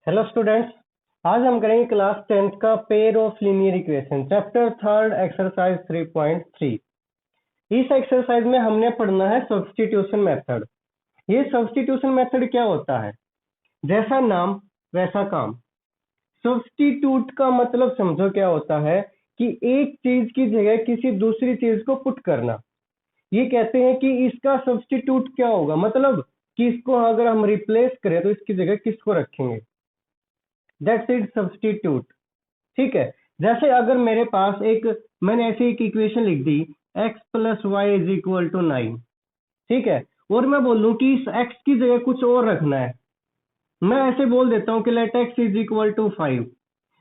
Hello students, आज हम करेंगे क्लास 10th का pair of linear equation chapter 3 exercise 3.3। इस एक्सरसाइज में हमने पढ़ना है सब्स्टिट्यूशन मेथड। ये सब्स्टिट्यूशन मेथड क्या होता है? जैसा नाम वैसा काम। सब्स्टिट्यूट का मतलब समझो क्या होता है कि एक चीज की जगह किसी दूसरी चीज को पुट करना। ये कहते हैं कि इसका सब्स्टिट्यूट क्या होगा, मतलब कि इसको अगर हम रिप्लेस करें तो इसकी जगह किसको रखेंगे, दैट्स इट सब्स्टिट्यूट। ठीक है, जैसे अगर मेरे पास मैंने ऐसी एक इक्वेशन लिख दी x plus Y is equal to 9। ठीक है, और मैं बोलूं कि इस x की जगह कुछ और रखना है। मैं ऐसे बोल देता हूं कि let x is equal to 5।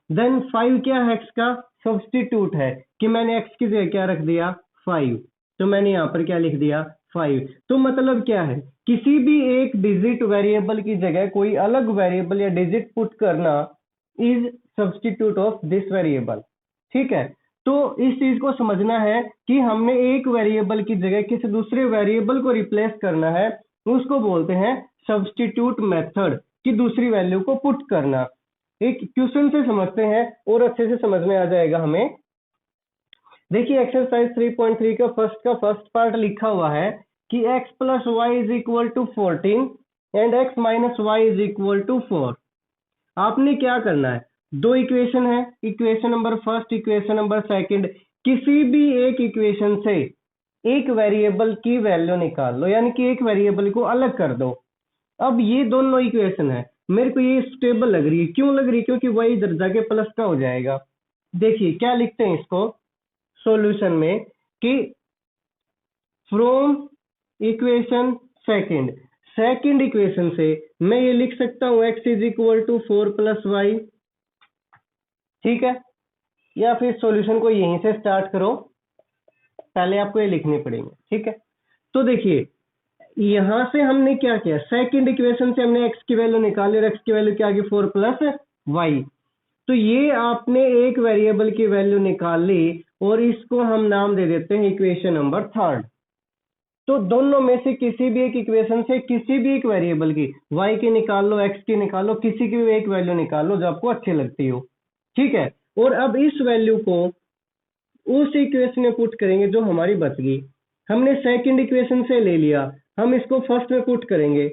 Then 5 क्या है, x का सब्स्टिट्यूट है कि मैंने x की जगह क्या रख दिया, 5। तो मैंने यहां पर क्या लिख दिया, 5। तो मतलब क्या है, किसी भी एक डिजिट वेरिएबल की जगह कोई अलग वेरिएबल या डिजिट पुट करना is substitute of this variable. ठीक है, तो इस चीज को समझना है कि हमने एक वेरिएबल की जगह किसी दूसरे वेरिएबल को रिप्लेस करना है, उसको बोलते हैं सब्स्टिट्यूट मेथड, कि दूसरी वैल्यू को पुट करना। एक क्वेश्चन से समझते हैं और अच्छे से समझ में आ जाएगा हमें। देखिए एक्सरसाइज 3.3 का फर्स्ट पार्ट लिखा हुआ है कि x plus Y is equal to 14 and x minus Y is equal to 4। आपने क्या करना है, दो इक्वेशन है, equation number first, equation number second. किसी भी एक इक्वेशन से एक वेरिएबल की वैल्यू निकाल लो, यानी कि एक वेरिएबल को अलग कर दो। अब ये दोनों इक्वेशन है, मेरे को ये स्टेबल लग रही है। क्यों लग रही है? क्योंकि वही इधर जाके प्लस का हो जाएगा। देखिए क्या लिखते हैं इसको सॉल्यूशन में कि फ्रॉम इक्वेशन सेकंड इक्वेशन से मैं ये लिख सकता हूं x is equal to 4 plus Y. ठीक है, या फिर सॉल्यूशन को यहीं से स्टार्ट करो, पहले आपको ये लिखने पड़ेंगे। ठीक है, तो देखिए यहां से हमने क्या किया, सेकंड इक्वेशन से हमने x की वैल्यू निकाली और x की वैल्यू क्या आ गई, 4 प्लस वाई। तो ये आपने एक वेरिएबल की वैल्यू निकाल ली और इसको हम नाम दे देते हैं इक्वेशन नंबर थर्ड। तो दोनों में से किसी भी एक इक्वेशन से किसी भी एक वेरिएबल की y की निकाल लो, x की निकाल लो, किसी की भी एक वैल्यू निकाल लो जो आपको अच्छी लगती हो। ठीक है, और अब इस वैल्यू को उस इक्वेशन में पुट करेंगे जो हमारी बच गई। हमने सेकंड इक्वेशन से ले लिया, हम इसको फर्स्ट में पुट करेंगे।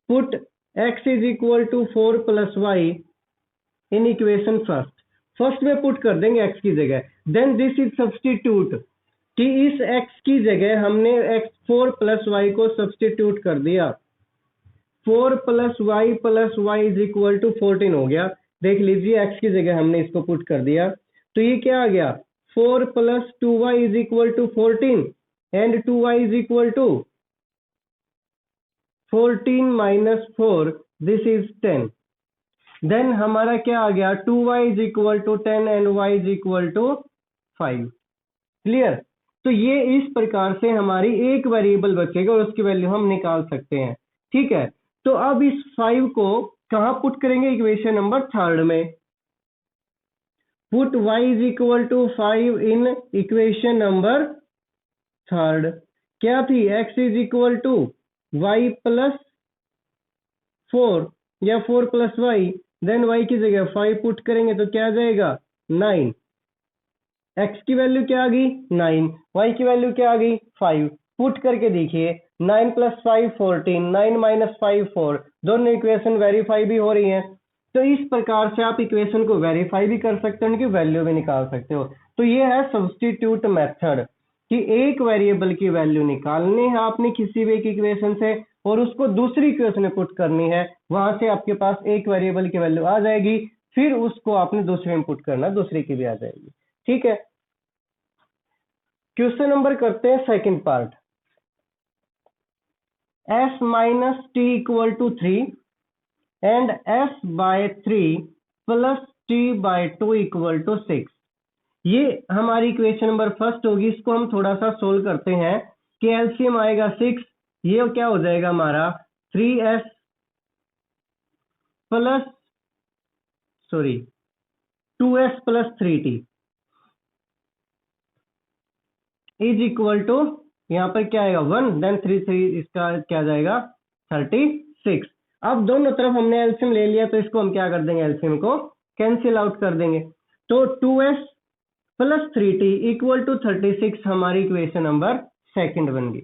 Put x is equal to 4 plus Y in equation first में पुट कर देंगे x की जगह। देन दिस इज सब्स्टिट्यूट, कि इस x की जगह हमने x 4 प्लस वाई को सब्स्टिट्यूट कर दिया। 4 plus Y is equal to 14 हो गया। देख लीजिए x की जगह हमने इसको पुट कर दिया, तो ये क्या आ गया, 4 plus 2y is equal to 14 and 2y is equal to 14 minus 4, this is 10। Then हमारा क्या आ गया, 2y is equal to 10 and y is equal to 5। Clear? तो ये इस प्रकार से हमारी एक वेरिएबल बचेगा और उसकी वैल्यू हम निकाल सकते हैं। ठीक है, तो अब इस 5 को कहां पुट करेंगे, इक्वेशन नंबर थर्ड में। Put y is equal to 5 in equation number third. क्या थी, x is equal to y plus 4 या 4 प्लस वाई। देन y की जगह 5 पुट करेंगे तो क्या आ जाएगा, 9। x की वैल्यू क्या आ गई, 9, y की वैल्यू क्या आ गई, 5। पुट करके देखिए 9 प्लस 5 14, 9 माइनस 5 4, दोनों इक्वेशन वेरीफाई भी हो रही हैं। तो इस प्रकार से आप इक्वेशन को वेरीफाई भी कर सकते हो, उनकी वैल्यू भी निकाल सकते हो। तो ये है सब्स्टिट्यूट मेथड, कि एक वेरिएबल की वैल्यू निकालनी है आपने किसी भी एक इक्वेशन से और उसको दूसरी इक्वेशन में पुट करनी है। वहां से आपके पास एक वेरिएबल की वैल्यू आ जाएगी, फिर उसको आपने दूसरे में पुट करना, दूसरे की भी आ जाएगी। ठीक है, क्वेश्चन नंबर करते हैं second part. s minus t equal to 3 and s by 3 plus t by 2 equal to 6। ये हमारी इक्वेशन नंबर फर्स्ट होगी। इसको हम थोड़ा सा सोल्व करते हैं कि एलसीएम आएगा 6, ये क्या हो जाएगा हमारा 3s plus 2s plus 3t is equal to, यहाँ पर क्या आएगा 1, देन 3 3 इसका क्या जाएगा 36। अब दोनों तरफ हमने एलसीएम ले लिया, तो इसको हम क्या कर देंगे, एलसीएम को कैंसिल आउट कर देंगे। तो 2s plus 3t equal to 36 हमारी इक्वेशन नंबर सेकंड बन गई।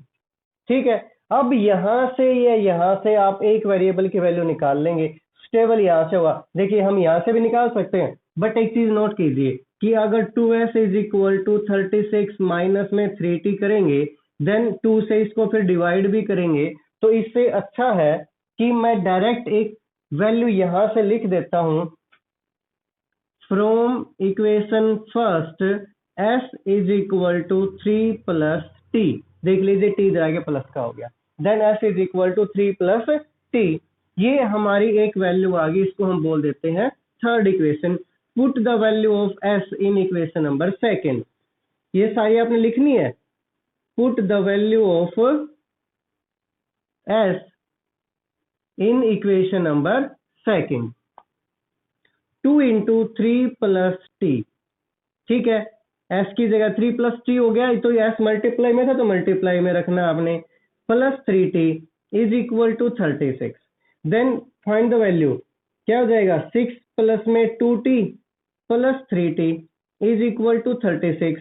ठीक है, अब यहां से या यहां से आप एक वेरिएबल की वैल्यू निकाल लेंगे। स्टेबल यहां से हुआ, देखिए हम यहां से भी निकाल सकते हैं, बट एक चीज नोट कीजिए कि अगर 2s is equal to 36 minus में 3t करेंगे, देन 2 से इसको फिर डिवाइड भी करेंगे, तो इससे अच्छा है कि मैं डायरेक्ट एक वैल्यू यहां से लिख देता हूं, from equation first s is equal to 3 plus t, देख लीजिए t इधर आके प्लस का हो गया, then s is equal to 3 plus t, ये हमारी एक वैल्यू आ गई, इसको हम बोल देते हैं third equation. Put the value of s in equation number second, ये सारी आपने लिखनी है। Put the value of s in equation number second, 2 into 3 plus T, ठीक है, s की जगह 3 प्लस टी हो गया, तो s मल्टीप्लाई में था तो मल्टीप्लाई में रखना आपने, plus 3t is equal to 36, then find the value, क्या हो जाएगा, 6 प्लस में 2t plus 3t is equal to 36,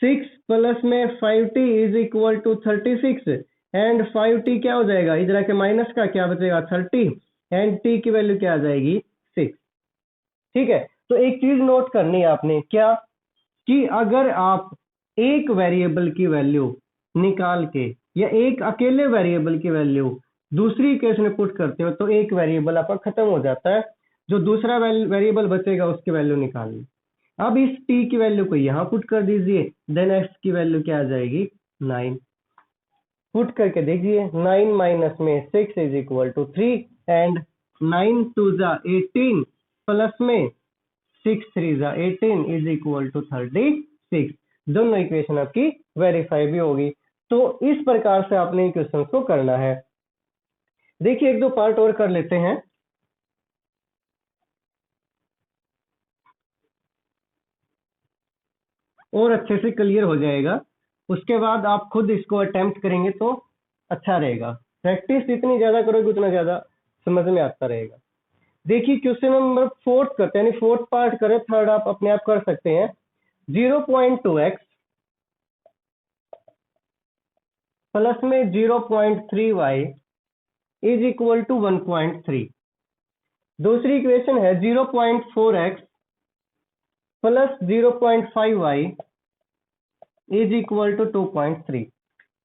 6 plus में 5t is equal to 36, and 5t क्या हो जाएगा, इधर आके माइनस का क्या बचेगा 30, एंड t की वैल्यू क्या आ जाएगी 6। ठीक है, तो एक चीज नोट करनी है आपने, क्या कि अगर आप एक वेरिएबल की वैल्यू निकाल के या एक अकेले वेरिएबल की वैल्यू दूसरी केस में पुट करते हो, तो एक वेरिएबल आपका खत्म हो जाता है, जो दूसरा वेरिएबल बचेगा उसकी वैल्यू निकालनी। अब इस t की वैल्यू को यहां पुट कर दीजिए, देन x की वैल्यू क्या आ जाएगी 9, पुट करके देखिए, 9 माइनस में 6 इज इक्वल टू 3, एंड 9 टू जा 18 प्लस में 6 3 जा 18 इज इक्वल टू 36, दोनों इक्वेशन आपकी वेरीफाई भी होगी। तो इस प्रकार से आपने इक्वेशन को करना है। देखिए एक दो पार्ट और कर लेते हैं। और अच्छे से क्लियर हो जाएगा, उसके बाद आप खुद इसको अटेम्प्ट करेंगे तो अच्छा रहेगा। प्रैक्टिस जितनी ज्यादा करोगे उतना ज्यादा समझ में आता रहेगा। देखिए क्वेश्चन नंबर फोर्थ करते हैं, यानी फोर्थ पार्ट करें, थर्ड आप अपने आप कर सकते हैं। 0.2x प्लस में 0.3y इज इक्वल टू 1.3। दूसरी इक्वेशन है 0.4x plus 0.5y is equal to 2.3।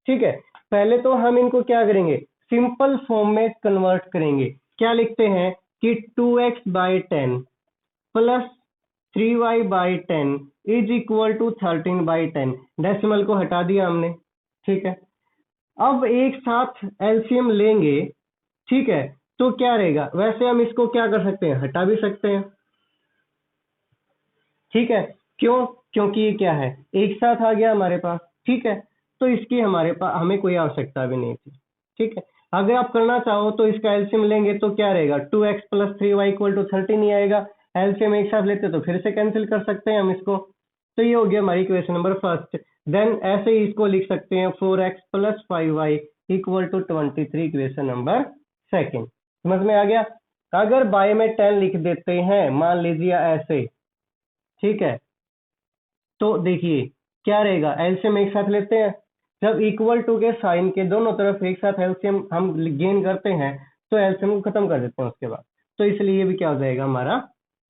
ठीक है, पहले तो हम इनको क्या करेंगे, सिंपल फॉर्म में कन्वर्ट करेंगे। क्या लिखते हैं कि 2x by 10 plus 3y by 10 is equal to 13 by 10, decimal को हटा दिया हमने। ठीक है, अब एक साथ एलसीएम लेंगे, ठीक है, तो क्या रहेगा, वैसे हम इसको क्या कर सकते हैं, हटा भी सकते हैं। ठीक है, क्यों, क्योंकि ये क्या है, एक साथ आ गया हमारे पास। ठीक है, तो इसकी हमारे पास हमें कोई आवश्यकता भी नहीं थी। ठीक है, अगर आप करना चाहो तो इसका एलसीएम लेंगे तो क्या रहेगा, 2x plus 3y equal to 13 ही आएगा। एलसीएम एक साथ लेते तो फिर से कैंसिल कर सकते हैं हम इसको। तो ये हो गया हमारी इक्वेशन नंबर फर्स्ट। देन ऐसे ही इसको लिख सकते हैं 4x plus 5y equal to 23, equation number second. समझ में आ गया। अगर बाय में 10 लिख देते हैं, मान लीजिए ऐसे, ठीक है, तो देखिए क्या रहेगा, एलसीएम एक साथ लेते हैं, जब इक्वल टू के साइन के दोनों तरफ एक साथ एलसीएम हम गेन करते हैं तो एलसीएम को खत्म कर देते हैं उसके बाद, तो इसलिए ये भी क्या हो जाएगा, हमारा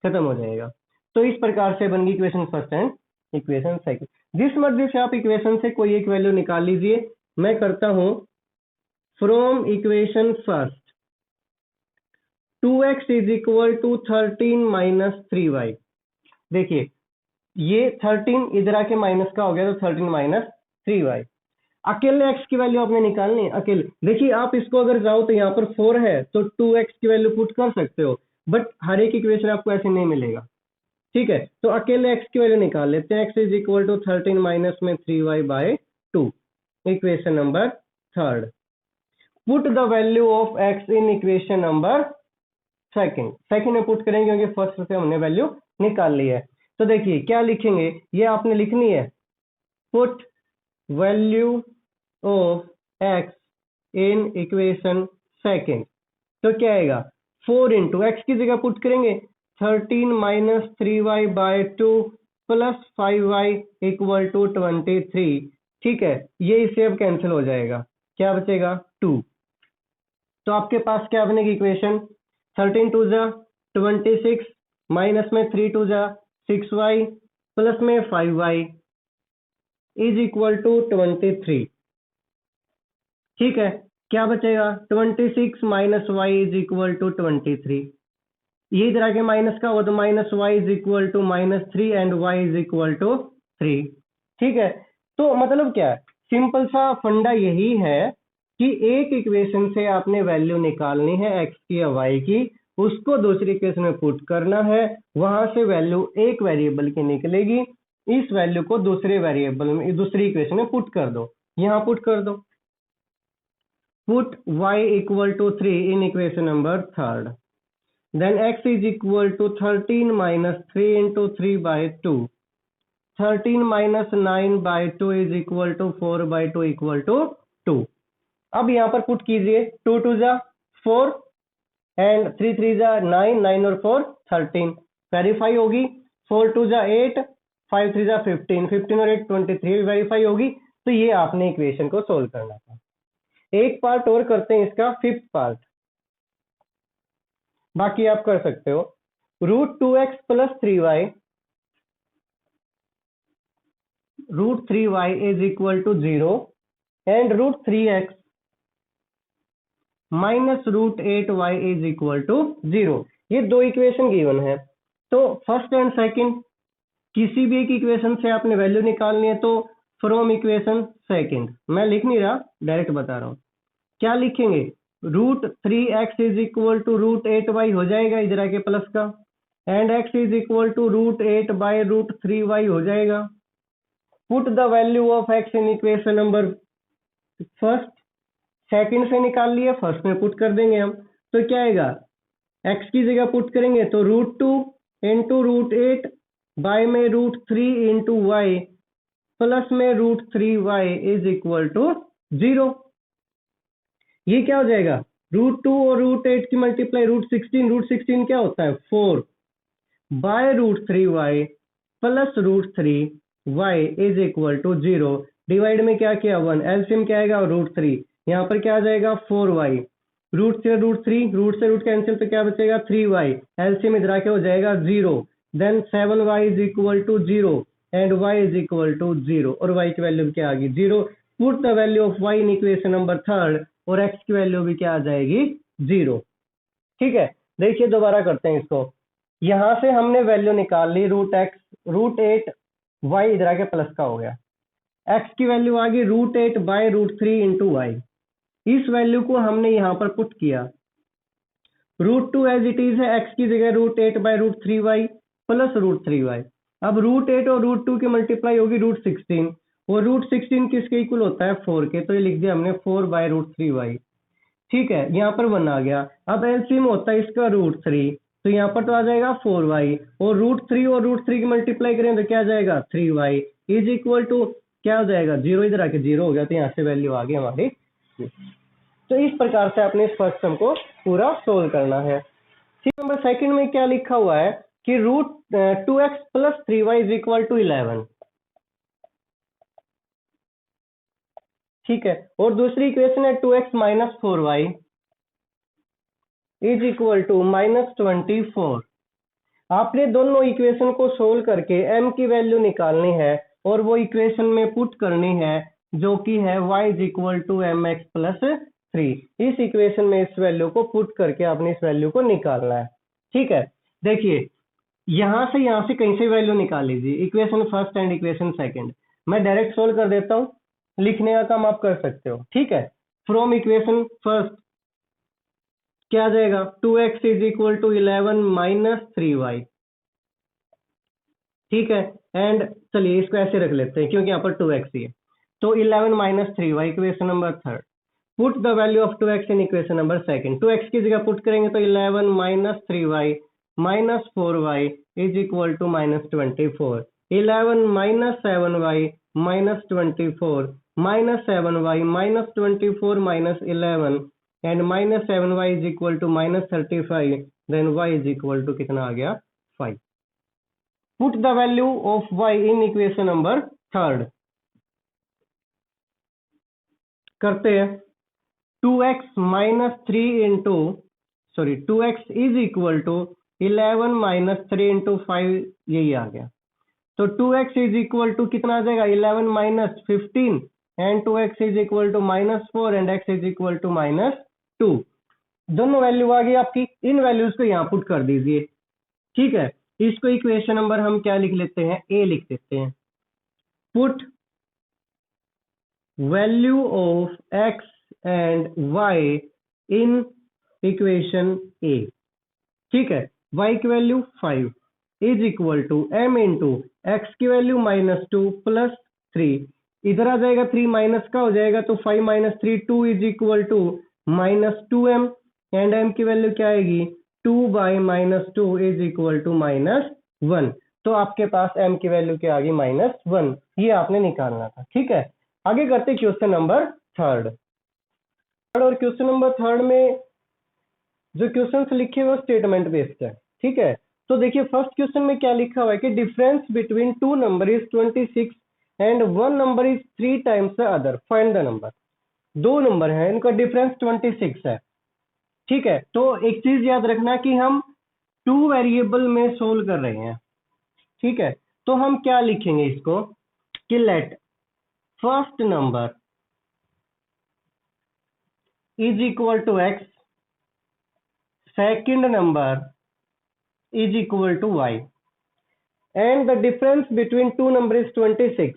खत्म हो जाएगा। तो इस प्रकार से बन गई equation first and equation second. जिस मर्जी से आप इक्वेशन से कोई एक वैल्यू निकाल लीजिए। मैं करता हूं from equation first 2x is equal to 13 minus 3y। देखिए ये 13 इधर आके माइनस का हो गया, तो 13 माइनस 3y। अकेले x की वैल्यू आपने निकालनी है, अकेले। देखिए आप इसको अगर जाओ तो यहाँ पर 4 है तो 2x की वैल्यू पुट कर सकते हो, बट हर एक इक्वेशन आपको ऐसे नहीं मिलेगा। ठीक है, तो अकेले x की वैल्यू निकाल लेते हैं। x is equal to 13 minus में 3y by 2, equation number third. Put the value of x in equation number second. Second में पुट करेंगे क्योंकि फर्स्ट से हमने वैल्यू निकाल ली है। तो देखिए क्या लिखेंगे, ये आपने लिखनी है, put value of x in equation second. तो क्या आएगा 4 इंटू एक्स की जगह पुट करेंगे 13 minus 3y/2 plus 5y equal to 23। ठीक है, ये इससे अब कैंसिल हो जाएगा, क्या बचेगा 2। तो आपके पास क्या बनेगी इक्वेशन 13 टू जा 26 माइनस में 3 टू जा 6y प्लस में 5y इज इक्वल टू 23। ठीक है, क्या बचेगा 26 minus Y is equal to 23। ये इधर आके माइनस का हो तो minus Y is equal to -3 and y is equal to 3। ठीक है, तो मतलब क्या है, सिंपल सा फंडा यही है कि एक इक्वेशन से आपने वैल्यू निकालनी है एक्स की या वाई की, उसको दूसरी इक्वेशन में पुट करना है, वहां से वैल्यू एक वेरिएबल की निकलेगी, इस वैल्यू को दूसरे वेरिएबल में दूसरी इक्वेशन में पुट कर दो, यहां पुट कर दो, put y equal to 3 in equation number 3rd, then x is equal to 13 minus 3 into 3 by 2, 13 minus 9 by 2 is equal to 4 by 2 equal to 2। अब यहाँ पर पुट कीजिए 2 2 जा 4 एंड 3 3 जा 9, 9 और 4 13, वेरीफाई होगी, 4 2 जा 8, 5 3 जा 15, 15 और 8 23 वेरीफाई होगी। तो ये आपने इक्वेशन को सोल्व करना था। एक पार्ट और करते हैं इसका, फिफ्थ पार्ट, बाकी आप कर सकते हो। √2x plus 3y, √3y is equal to 0 and √3x minus √8y is equal to 0। ये दो इक्वेशन गिवन है, तो फर्स्ट एंड सेकंड किसी भी एक इक्वेशन से आपने वैल्यू निकालनी है, तो फ्रॉम इक्वेशन सेकंड, मैं लिख नहीं रहा, डायरेक्ट बता रहा हूं, क्या लिखेंगे √3x is equal to √8y हो जाएगा, इधर आके प्लस का, and x is equal to √8/√3y हो जाएगा। Put the value of x in equation number first, second से निकाल लिया, फर्स्ट में पुट कर देंगे हम, तो क्या आएगा x की जगह पुट करेंगे तो √2 इंटू √8 बाय में √3 इंटू वाई प्लस में √3y इज इक्वल टू 0। ये क्या हो जाएगा √2 और √8 की मल्टीप्लाई √16 क्या होता है 4 by √3y plus √3y is equal to 0। Divide में क्या किया 1, एलसीएम क्या आएगा √3, यहाँ पर क्या आ जाएगा 4y, रूट से रूट कैंसिल, तो क्या बचेगा 3y, एलसीएम इधर आके हो जाएगा 0, then 7y is equal to 0 and y is equal to 0, और y की वैल्यू क्या आ गई 0। Put the value of y in equation number third, और x की वैल्यू भी क्या आ जाएगी 0। ठीक है, देखिए दोबारा करते हैं इसको, यहां से हमने वैल्यू निकाल ली √8 y इधर आके प्लस का हो गया, x की वैल्यू आ गई √8 बाय √3 इंटू वाई, इस वैल्यू को हमने यहां पर पुट किया, √2 एज इट इज है, x की जगह √8 बाय √3y प्लस √3y, अब √8 और √2 की मल्टीप्लाई होगी √16, और √16 किसके इक्वल होता है 4 के, तो ये लिख दिया हमने 4 बाय √3y। ठीक है, यहाँ पर 1 आ गया, अब एलसीएम होता है इसका √3, तो यहाँ पर तो आ जाएगा 4y, और √3 और √3 की मल्टीप्लाई करें तो क्या आ जाएगा 3y इज इक्वल टू क्या हो जाएगा 0, इधर आके 0 हो गया, तो यहाँ से वैल्यू आ गई हमारी। तो इस प्रकार से आपने इस फर्स्ट सम को पूरा सोल्व करना है। ठीक, नंबर सेकंड में क्या लिखा हुआ है कि √2x plus 3y is equal to 11। ठीक है, और दूसरी इक्वेशन है 2x minus 4y is equal to -24। आपने दोनों इक्वेशन को सोल्व करके m की वैल्यू निकालनी है, और वो इक्वेशन में पुट करनी है, जो कि है y is equal to mx plus 3। इस इक्वेशन में इस वैल्यू को पुट करके आपने इस वैल्यू को निकालना है। ठीक है, देखिए यहां से कहीं से वैल्यू निकाल लीजिए, equation first and equation second, मैं डायरेक्ट सोल्व कर देता हूं, लिखने का काम आप कर सकते हो। ठीक है, फ्रॉम इक्वेशन फर्स्ट क्या आ जाएगा 2x is equal to 11 minus 3y। ठीक है, एंड चलिए इसको ऐसे रख लेते हैं क्योंकि यहाँ पर 2x ही है, तो 11 minus 3y equation number third, put the value of 2x in equation number second, 2x की जगह पुट करेंगे तो 11 minus 3y minus 4y is equal to -24, 11 minus 7y minus 24 minus 7y minus 24 minus 11 and -7y is equal to -35, then y is equal to कितना आ गया 5। Put the value of y in equation number third. करते हैं 2x minus 3 into 2x is equal to 11 minus 3 into 5, यही आ गया। तो 2x is equal to कितना आ जाएगा 11 minus 15 and 2x is equal to -4 and x is equal to -2। दोनों value आ गई आपकी, इन वैल्यूज को यहाँ पुट कर दीजिए। ठीक है, इसको इक्वेशन नंबर हम क्या लिख लेते हैं, ए लिख देते हैं। Put value of x and y in equation A. ठीक है, y की value 5 is equal to m into x की वैल्यू -2 प्लस 3, इधर आ जाएगा 3 माइनस का हो जाएगा, तो 5 minus 3 2 is equal to -2m and m की वैल्यू क्या आएगी 2 बाई -2 इज इक्वल टू -1। तो आपके पास m की वैल्यू क्या आ गई -1, ये आपने निकालना था। ठीक है, आगे करते क्वेश्चन नंबर थर्ड। और क्वेश्चन नंबर थर्ड में जो क्वेश्चन लिखे हुए स्टेटमेंट बेस्ड है। ठीक है, तो देखिए फर्स्ट क्वेश्चन में क्या लिखा हुआ है कि difference between two number is 26 and one number is 3 times the other, find the number. दो नंबर है, इनका डिफरेंस 26 है। ठीक है, तो एक चीज याद रखना कि हम टू वेरिएबल में सोल्व कर रहे हैं। ठीक है, तो हम क्या लिखेंगे इसको कि let first number is equal to x, second number is equal to y and the difference between two number is 26।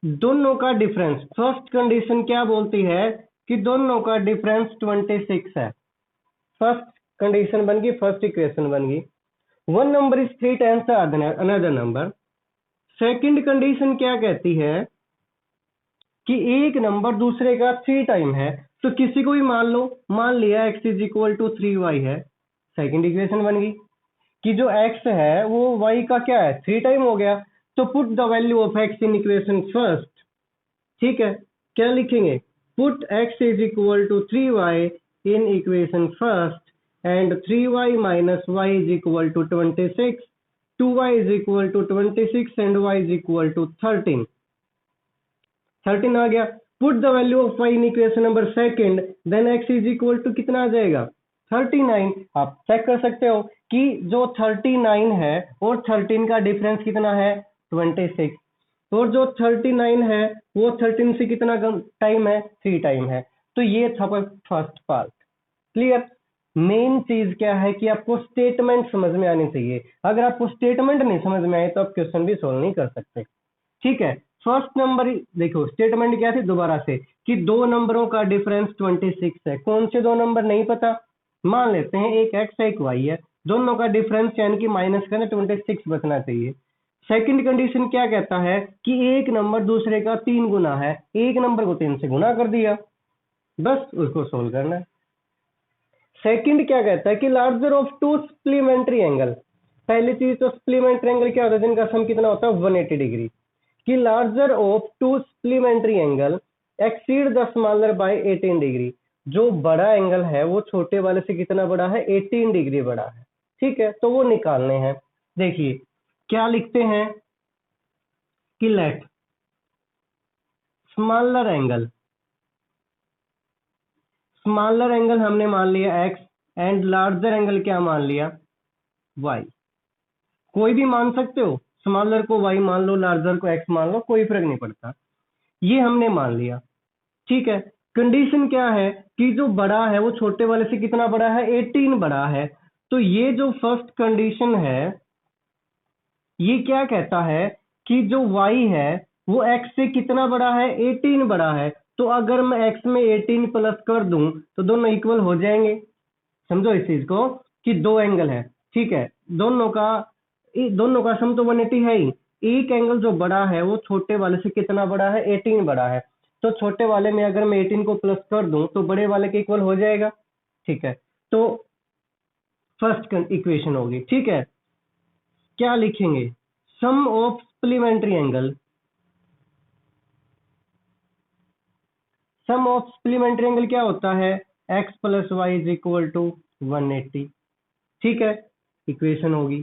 दोनों का डिफरेंस, फर्स्ट कंडीशन क्या बोलती है कि दोनों का डिफरेंस 26 है। फर्स्ट कंडीशन बन गई, फर्स्ट इक्वेशन बन गई। One number is 3 times another number. Second condition क्या कहती है कि एक नंबर दूसरे का 3 टाइम है, तो किसी को भी मान लो, मान लिया x is equal to 3y है। सेकंड इक्वेशन बन गई कि जो x है वो y का क्या है 3 टाइम हो गया। तो put the value of x in equation first. ठीक है, क्या लिखेंगे, put x is equal to 3y in equation first and 3y minus y is equal to 26, 2y is equal to 26 and y is equal to 13 आ गया। Put the value of y in equation number second, then x is equal to कितना आ जाएगा 39। आप check कर सकते हो कि जो 39 है और 13 का डिफरेंस कितना है 26, और जो 39 है वो 13 से कितना टाइम है 3 टाइम है। तो ये था फर्स्ट पार्ट। क्लियर। मेन चीज क्या है कि आपको स्टेटमेंट समझ में आनी चाहिए। अगर आपको स्टेटमेंट नहीं समझ में आए तो आप क्वेश्चन भी सोल्व नहीं कर सकते। ठीक है, फर्स्ट नंबर देखो स्टेटमेंट क्या थी दोबारा से कि दो नंबरों का डिफरेंस 26 है। कौन से दो नंबर नहीं पता, मान लेते हैं एक x एक y है, दोनों का डिफरेंस यानी कि माइनस करना 26 बचना चाहिए। सेकंड कंडीशन क्या कहता है कि एक नंबर दूसरे का 3 गुना है, एक नंबर को 3 से गुना कर दिया, बस उसको सोल्व करना है। सेकंड क्या कहता है कि larger of to supplementary angle. पहली चीज तो सप्लीमेंट्री एंगल क्या होता है, जिनका सम कितना होता है 180 डिग्री, कि larger of to supplementary angle exceed the smaller by 18 degree. जो बड़ा एंगल है वो छोटे वाले से कितना बड़ा है 18 डिग्री बड़ा है। ठीक है, तो वो निकालने हैं। देखिए क्या लिखते हैं कि लेट स्मॉलर एंगल हमने मान लिया x एंड लार्जर एंगल क्या मान लिया y। कोई भी मान सकते हो, स्मॉलर को y मान लो, लार्जर को x मान लो, कोई फर्क नहीं पड़ता। ये हमने मान लिया। ठीक है, कंडीशन क्या है कि जो बड़ा है वो छोटे वाले से कितना बड़ा है 18 बड़ा है। तो ये जो फर्स्ट कंडीशन है ये क्या कहता है कि जो y है वो x से कितना बड़ा है 18 बड़ा है। तो अगर मैं x में 18 प्लस कर दूं तो दोनों इक्वल हो जाएंगे। समझो इस चीज को कि दो एंगल है। ठीक है, दोनों का सम तो 180 है ही। एक एंगल जो बड़ा है वो छोटे वाले से कितना बड़ा है 18 बड़ा है। तो छोटे वाले में अगर मैं 18 को प्लस कर दूं तो बड़े वाले के इक्वल हो जाएगा। ठीक है, तो फर्स्ट इक्वेशन होगी। ठीक है, क्या लिखेंगे, sum of supplementary angle. Sum of supplementary angle क्या होता है x plus Y is equal to 180। ठीक है, इक्वेशन होगी।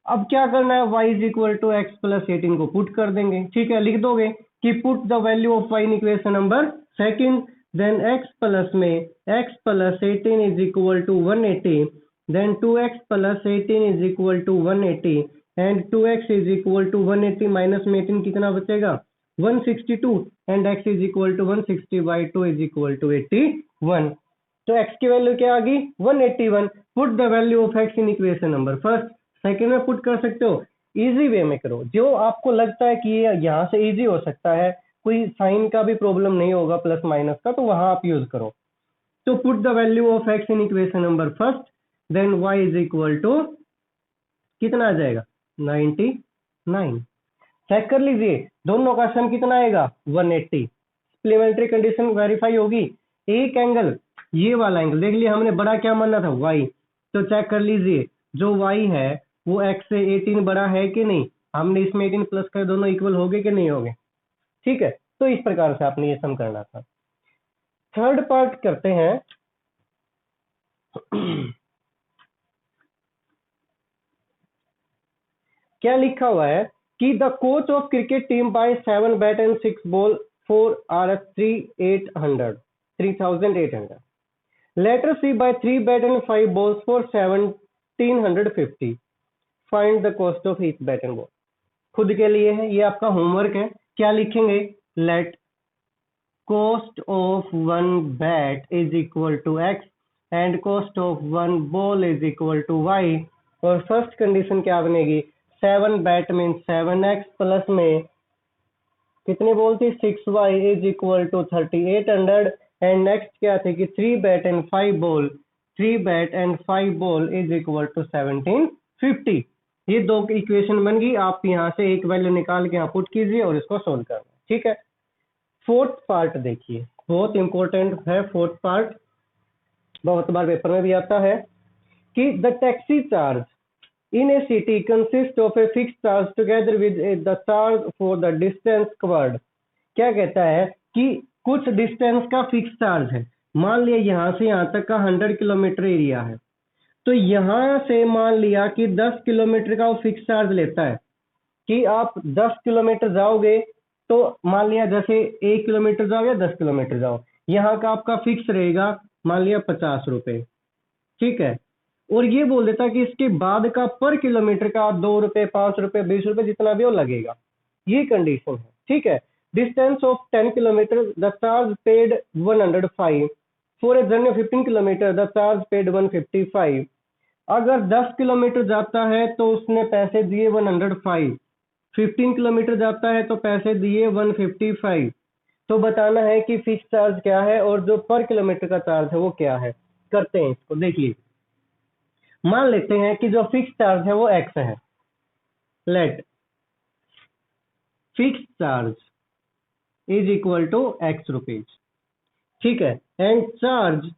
अब क्या करना है, y is equal to x plus 18 को पुट कर देंगे। ठीक है, लिख दोगे कि put the value of y in equation number second, then x plus में x plus 18 is equal to 180, then 2x plus 18 is equal to 180 and 2x is equal to 180 minus में 18 कितना बचेगा 162 and x is equal to 160 by 2 is equal to 81। तो x की value क्या आ गई 181। Put the value of x in equation number first, second में put कर सकते हो, इजी वे में करो, जो आपको लगता है कि ये यहाँ से इजी हो सकता है, कोई साइन का भी प्रॉब्लम नहीं होगा प्लस माइनस का, तो वहां आप यूज करो। तो put the value of x in equation number first, then y is equal to कितना आ जाएगा 99। चेक कर लीजिए दोनों का सम कितना आएगा 180। सप्लीमेंट्री कंडीशन वेरीफाई होगी। एक एंगल ये वाला एंगल देख लिया हमने, बड़ा क्या मानना था y, तो चेक कर लीजिए जो y है वो x से 18 बड़ा है कि नहीं, हमने इसमें 18 प्लस कर दोनों इक्वल हो गए कि नहीं हो गए। ठीक है, तो इस प्रकार से आपने ये सम करना था। थर्ड पार्ट करते हैं। क्या लिखा हुआ है कि the coach of cricket team buy 7 bat and 6 ball for RS 3800 later she buy 3 bat and 5 balls for 1750 find the cost of each bat and ball. खुद के लिए है, ये आपका होमवर्क है। क्या लिखेंगे, let cost of 1 bat is equal to x and cost of 1 ball is equal to y। और फर्स्ट कंडीशन क्या बनेगी, 7 बैट मीन 7x प्लस में कितनी बॉल थी 6y is equal to 3800 and next क्या थे कि 3 bat and 5 ball, 3 bat and 5 ball is equal to 1750। ये दो इक्वेशन बन गई। आप यहाँ से एक वैल्यू निकाल के यहाँ पुट कीजिए और इसको सोल्व करना। ठीक है, फोर्थ पार्ट देखिए, बहुत इंपॉर्टेंट है फोर्थ पार्ट, बहुत बार पेपर में भी आता है कि the taxi charge in a city consists of a fixed charge together with the charge for the distance covered। क्या कहता है कि कुछ डिस्टेंस का फिक्स चार्ज है। मान लिया यहाँ से यहाँ तक का 100 किलोमीटर एरिया है, तो यहाँ से मान लिया कि 10 किलोमीटर का वो फिक्स चार्ज लेता है कि आप 10 किलोमीटर जाओगे, तो मान लिया जैसे 1 किलोमीटर जाओ या 10 किलोमीटर जाओ, यहाँ का आपका फिक्स रहेगा मान लिया 50 रुपए। ठीक है, और ये बोल देता कि इसके बाद का पर किलोमीटर का 2 रुपए 5 रुपए 20 रुपए जितना भी वो लगेगा। ये कंडीशन है। ठीक है, distance of 10 kilometre the charge paid 105 for a journey 15 kilometre the charge paid 155। अगर 10 किलोमीटर जाता है तो उसने पैसे दिए 105, 15 किलोमीटर जाता है तो पैसे दिए 155। तो बताना है कि फिक्स चार्ज क्या है और जो पर किलोमीटर का चार्ज है वो क्या है। करते हैं इसको, देखिए मान लेते हैं कि जो फिक्स चार्ज है वो x है। Let fix charge is equal to x rupees. ठीक है, and charge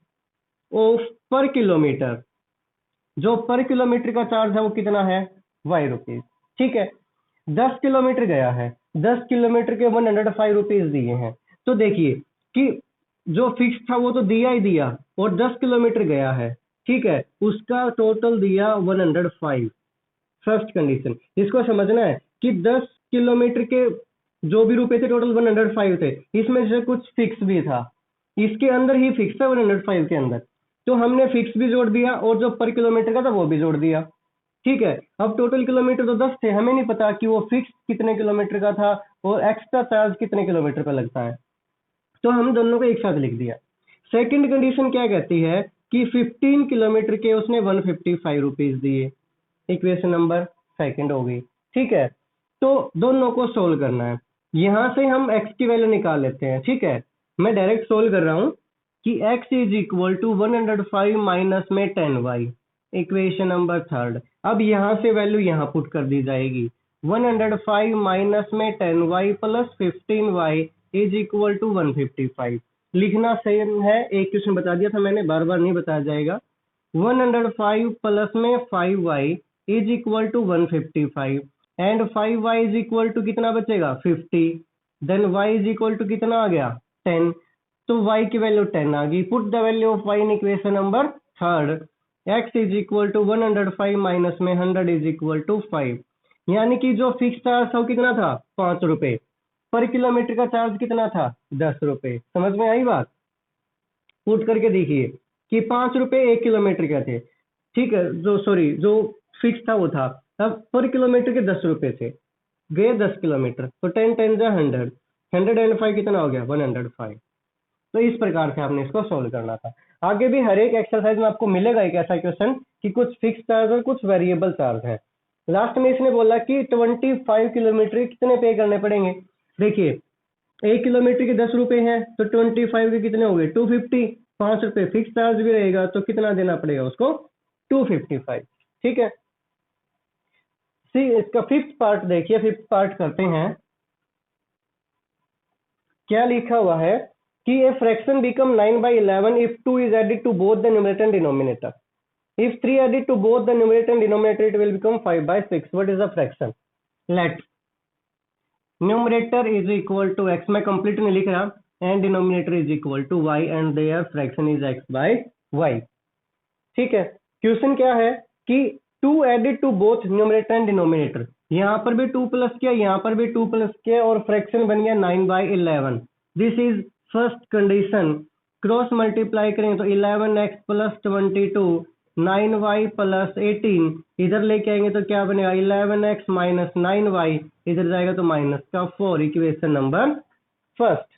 of per kilometre, जो पर किलोमीटर का चार्ज है वो कितना है y रुपीज। ठीक है, 10 किलोमीटर गया है, 10 किलोमीटर के 105 रुपीज दिए हैं। तो देखिए कि जो फिक्स था वो तो दिया ही दिया, और 10 किलोमीटर गया है, ठीक है, उसका टोटल दिया 105। फर्स्ट कंडीशन, इसको समझना है कि 10 किलोमीटर के जो भी रुपए थे टोटल 105 थे, इसमें से कुछ फिक्स भी था, इसके अंदर ही फिक्स है 105 के अंदर, तो हमने फिक्स भी जोड़ दिया और जो पर किलोमीटर का था वो भी जोड़ दिया। ठीक है, अब टोटल किलोमीटर तो 10 थे, हमें नहीं पता कि वो फिक्स कितने किलोमीटर का था और एक्स्ट्रा चार्ज कितने किलोमीटर पर लगता है, तो हम दोनों को एक साथ लिख दिया। सेकंड कंडीशन क्या कहती है कि 15 किलोमीटर के उसने 155 रुपीज दिए। इक्वेशन नंबर सेकंड हो गई। ठीक है, तो दोनों को सोल्व करना है। यहां से हम x की वैल्यू निकाल लेते हैं। ठीक है, मैं डायरेक्ट सोल्व कर रहा हूं कि x is equal to 105 minus में 10y। इक्वेशन नंबर थर्ड, अब यहां से वैल्यू यहां पुट कर दी जाएगी। 105 माइनस में 10y plus 15y is equal to 155। लिखना सेम है, एक क्वेश्चन बता दिया था मैंने, बार बार नहीं बताया जाएगा। 105 प्लस में 5y is equal to 155 and 5y is equal to कितना बचेगा 50, then y is equal to कितना आ गया 10। तो y की वैल्यू 10 आ गई। Put the value of y in equation number third, x is equal to 105 minus में 100 इज इक्वल टू 5। यानी कि जो फिक्स चार्ज था वो कितना था, 5 रुपए। पर किलोमीटर का चार्ज कितना था, 10 रुपए। समझ में आई बात? पुट करके देखिए कि 5 रुपए 1 किलोमीटर के थे, ठीक है, जो फिक्स था वो था। अब पर किलोमीटर के 10 रुपए थे, गए 10 किलोमीटर, तो 10 10 जा 100, 105 कितना हो गया, 105। तो इस प्रकार से आपने इसको सोल्व करना था। आगे भी हर एक एक्सरसाइज में आपको मिलेगा एक ऐसा क्वेश्चन कि कुछ फिक्स चार्ज और कुछ वेरिएबल चार्ज है। लास्ट में इसने बोला कि 25 किलोमीटर कितने पे करने पड़ेंगे। देखिए 1 किलोमीटर के 10 रुपए हैं, तो 25 के कितने हो गए, 250। 5 रुपए फिक्स चार्ज भी रहेगा, तो कितना देना पड़ेगा उसको, 255। ठीक है, सी इसका फिफ्थ पार्ट देखिए, फिफ्थ पार्ट करते हैं। क्या लिखा हुआ है कि a fraction become 9/11 if 2 is added to both the numerator and denominator. If 3 added to both the numerator and denominator, it will become 5/6. What is the fraction? Let numerator is equal to x, मैं complete नहीं लिख रहा, and denominator is equal to y and their fraction is x by y. ठीक है, question क्या है कि 2 added to both numerator and denominator, यहाँ पर भी 2 प्लस किया, यहाँ पर भी 2 प्लस किया, और फ्रैक्शन बन गया 9/11। This is first condition. Cross multiply करेंगे तो 11x प्लस 22, 9y प्लस 18, इधर लेके आएंगे तो क्या बनेगा, 11x माइनस 9y, इधर जाएगा तो माइनस का 4। Equation number first.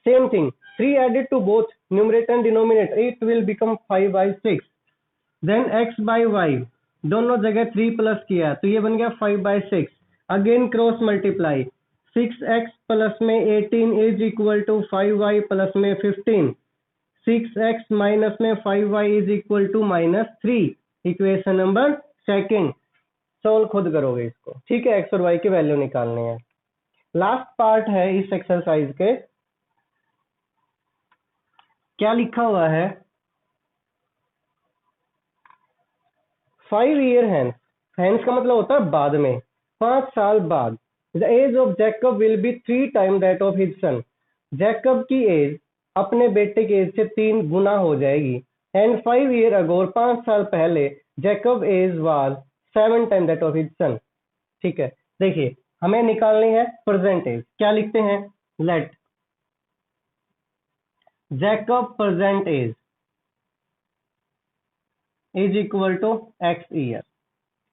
Same thing, 3 added to both numerator and denominator, it will become 5/6। Then x by y, दोनों जगह 3 प्लस किया तो ये बन गया 5/6। Again cross multiply, 6x plus में 18 is equal to 5y plus में 15, 6x माइनस में 5y is equal to -3। Equation number second. Solve खुद करोगे इसको, ठीक है, x और y की वैल्यू निकालनी है। लास्ट पार्ट है इस एक्सरसाइज के। क्या लिखा हुआ है, 5 ईयर हैंस, हैंस का मतलब होता है बाद में, 5 साल बाद। The age of Jacob will be 3 time that of his son. Jacob की एज अपने बेटे की एज से 3 गुना हो जाएगी। एंड 5 ईयर अगो, 5 साल पहले, Jacob age was 7 time that of his son. ठीक है, देखिए हमें निकालनी है प्रेजेंट एज। क्या लिखते हैं, let Jacob present age is equal to x year,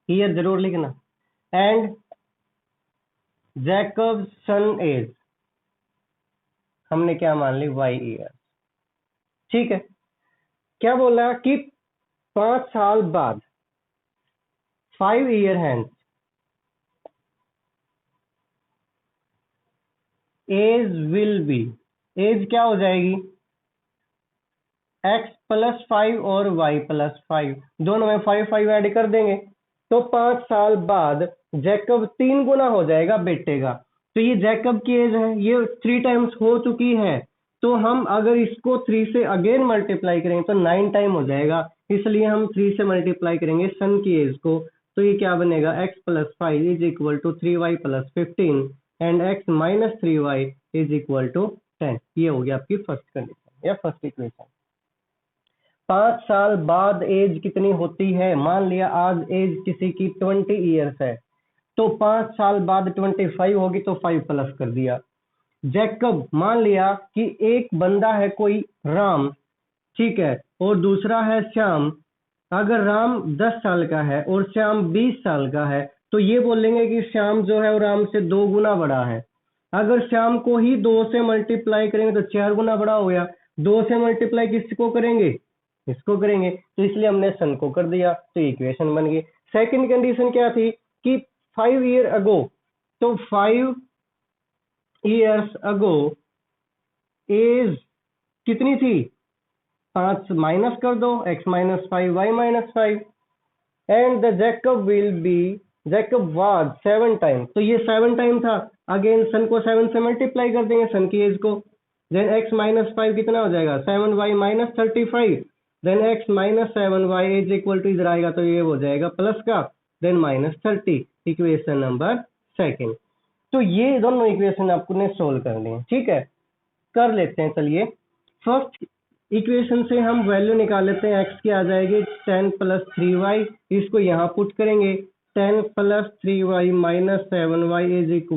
year जरूर लिखना, एंड जैकब सन एज हमने क्या मान ली, y ईयर। ठीक है, क्या बोला कि 5 साल बाद, 5 year hence, age will be, age क्या हो जाएगी, x प्लस 5 और y प्लस 5, दोनों में 5 5 ऐड कर देंगे तो 5 साल बाद जैकब 3 गुना हो जाएगा बेटे का। तो ये जैकब की एज है, ये 3 टाइम्स हो चुकी है, तो हम अगर इसको 3 से अगेन मल्टीप्लाई करेंगे तो 9 टाइम हो जाएगा, इसलिए हम 3 से मल्टीप्लाई करेंगे सन की एज को। तो ये क्या बनेगा, x plus 5 is equal to 3y plus 15 and x minus 3y is equal to 10। ये हो गया आपकी फर्स्ट कंडीशन या फर्स्ट इक्वेशन। 5 साल बाद एज कितनी होती है, मान लिया आज एज किसी की 20 ईयर्स है, तो 5 साल बाद 25 होगी तो 5 प्लस कर दिया। जैकब, मान लिया कि एक बंदा है कोई राम, ठीक है, और दूसरा है श्याम। अगर राम 10 साल का है और श्याम 20 साल का है, तो ये बोलेंगे कि श्याम जो है वो राम से 2 गुना बड़ा है। अगर श्याम को ही 2 से मल्टीप्लाई करेंगे तो 4 गुना बड़ा हो गया। 2 से मल्टीप्लाई किसको करेंगे, इसको करेंगे, तो इसलिए हमने सन को कर दिया, तो इक्वेशन बन गई। सेकंड कंडीशन क्या थी कि 5 ईयर अगो, तो 5 ईयर्स अगो एज कितनी थी, 5 माइनस कर दो, x minus 5 y minus 5, and the Jacob will B, Jacob was 7 time, तो ये 7 टाइम था। अगेन सन को 7 से मल्टीप्लाई कर देंगे सन की एज को, देन x माइनस 5 कितना हो जाएगा, 7y minus 35, then x minus 7y is equal to, इधर आएगा तो ये हो जाएगा प्लस का, then minus 30। Equation number second. तो ये दोनों इक्वेशन आपको ने सोल्व करनी है, ठीक है। कर लेते हैं। चलिए फर्स्ट इक्वेशन से हम वैल्यू निकाल लेते हैं, x की आ जाएगी 10 + 3y, इसको यहाँ पुट करेंगे 10 + 3y - 7y =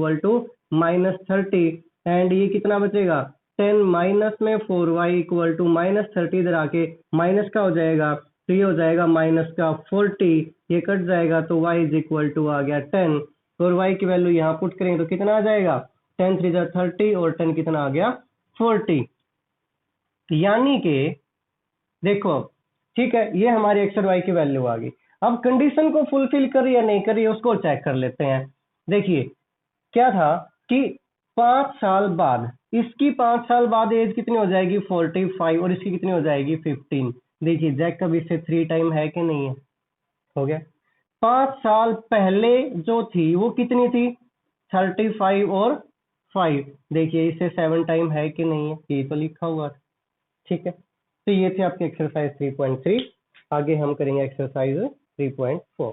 -30 एंड ये कितना बचेगा 10 माइनस में 4y = -30, इधर आके माइनस का हो जाएगा तो ये हो जाएगा माइनस का 40, ये कट जाएगा तो y = आ गया 10 और y की वैल्यू यहाँ पुट करेंगे तो कितना आ जाएगा 10 3 जा 30 और 10 कितना आ गया 40। यानी कि देखो ठीक है, ये हमारी एक्स और वाई की वैल्यू आ गई। अब कंडीशन को फुलफिल करी या नहीं करी उसको चेक कर लेते हैं। देखिए क्या था कि 5 साल बाद इसकी 5 साल बाद एज कितनी हो जाएगी 45 और इसकी कितनी हो जाएगी 15। देखिए जैकब इससे 3 टाइम है कि नहीं है, हो गया। 5 साल पहले जो थी वो कितनी थी 35 और 5, देखिए इससे 7 टाइम है कि नहीं है, ये तो लिखा हुआ है। ठीक है, तो ये थे आपके एक्सरसाइज 3.3। आगे हम करेंगे एक्सरसाइज 3.4।